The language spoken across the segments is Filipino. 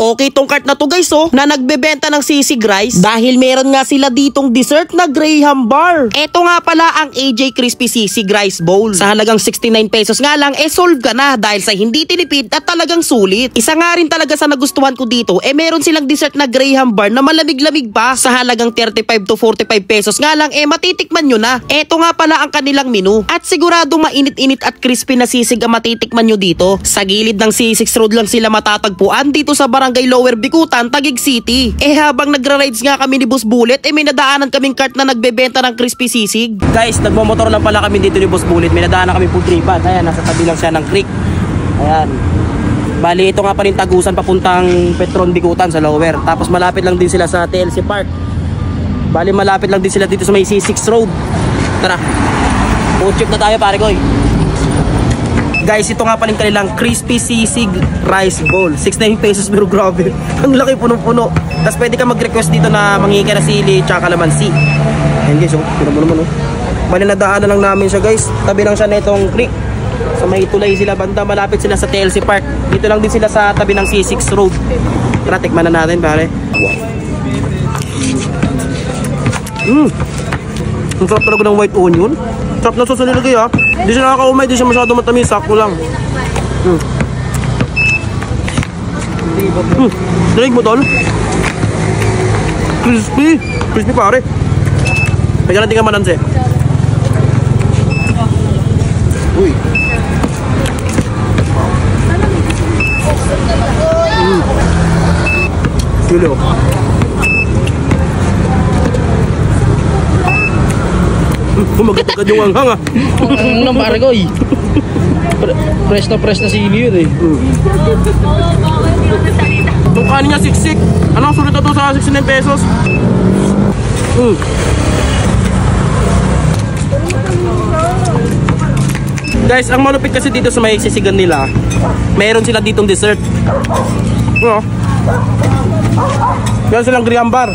Okay tong cart na to guys na nagbebenta ng sisig rice dahil meron nga sila ditong dessert na Graham bar. Eto nga pala ang AJ Crispy Sisig Rice Bowl. Sa halagang 69 pesos nga lang solve ka na dahil sa hindi tinipid at talagang sulit. Isa nga rin talaga sa nagustuhan ko dito meron silang dessert na Graham bar na malamig-lamig pa sa halagang 35 to 45 pesos nga lang matitikman nyo na. Eto nga pala ang kanilang menu at sigurado mainit-init at crispy na sisig ang matitikman nyo dito. Sa gilid ng C6 Road lang sila matatagpuan dito sa Barangay Lower Bicutan, Taguig City. Habang nagra-rides nga kami ni Boss Bullet may nadaanan kaming cart na nagbebenta ng crispy sisig. Guys, nagmomotor lang pala kami dito ni Boss Bullet. May nadaanan kami food tripan. Ayan, nasa tabi lang siya ng creek. Ayan. Bali, ito nga pa rin Tagusan papuntang Petron Bicutan sa Lower. Tapos malapit lang din sila sa TLC Park. Bali, malapit lang din sila dito sa may C6 Road. Tara, food trip na tayo pare koy. Guys, ito nga paling kanilang crispy sisig rice bowl. 69 pesos pero grabe. Ang laki, punong-puno. Tapos pwede ka mag-request dito na mangingi ka na sili tsaka kalamansi. Ayan guys, puno naman Bali, nadaanan lang namin siya guys. Tabi lang siya na itong creek. Sa may tulay sila banda, malapit sila sa TLC Park. Dito lang din sila sa tabi ng C6 Road. Tara, tikman na natin pare. Ang sarap talaga ng white onion. Sarap na sauce nilagay Hindi siya nakakaumay, hindi siya masyado matamis. Sakto lang. Dinig mo tol? Crispy. Crispy pare. Kaya natin ka mananse. Uy. Tulo. Kumagapagad yung anghang Ano lang pare ko Fresh na sili yun Itong kanin niya siksik. Anong sulit na to sa 69 pesos? Guys, ang malupit kasi dito sa may sisigan nila, mayroon sila ditong dessert. Meron silang Graham bar.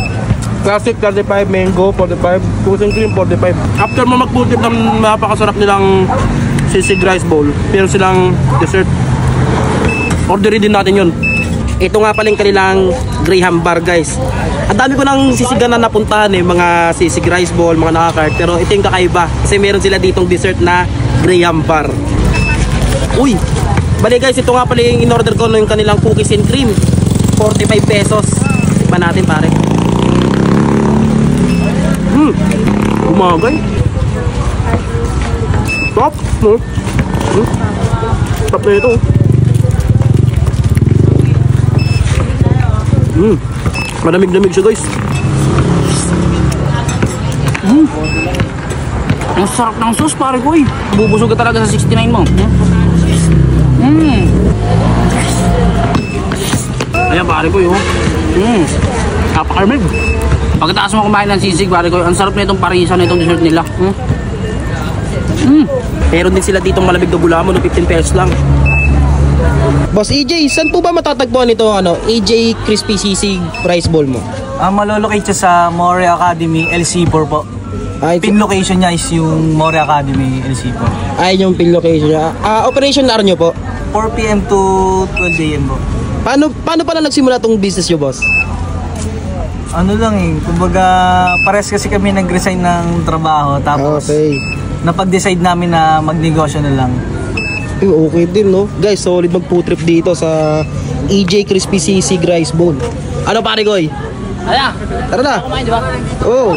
Classic 35, mango 45, cookies and cream 45. After mo magputip ng napakasarap nilang sisig rice bowl, meron silang dessert. Orderin din natin yun. Ito nga pala yung kanilang Graham bar guys. Ang dami ko nang sisigan na napuntahan mga sisig rice bowl, mga nakakart. Pero ito yung kakaiba kasi meron sila ditong dessert na Graham bar. Uy! Bali guys, ito nga pala yung in-order ko yung kanilang cookies and cream. 45 pesos. Tikman natin pare. Umagay. Top. Top na ito. Malamig-lamig siya guys. Ang sarap ng sauce pare ko Bubusog ka talaga sa 69 mo. Ayan pare ko napakalamig. Pagkatapos mo kumain ng sisig pare ko, ang sarap na itong parisa na itong dessert nila. Meron din sila ditong malamig na gulamo, 15 pesos lang. Boss EJ, saan po ba matatagpuan ito AJ Crispy Sisig Rice Bowl mo? Malolocate siya sa More Academy LC4 po. Pin location niya is yung More Academy LC4. Ay, yung pin location niya. Operation hour nyo po? 4 PM to 12 AM po. Paano pala nagsimula tong business nyo, boss? Ano lang kumbaga pares kasi kami nag-resign ng trabaho tapos napag-decide namin na magnegosyo na lang. Okay din Guys, solid mag-food trip dito sa AJ Crispy Sisig Rice Bowl. Ano pare koy? Ayan. Tara na. Kumain diba? Oo.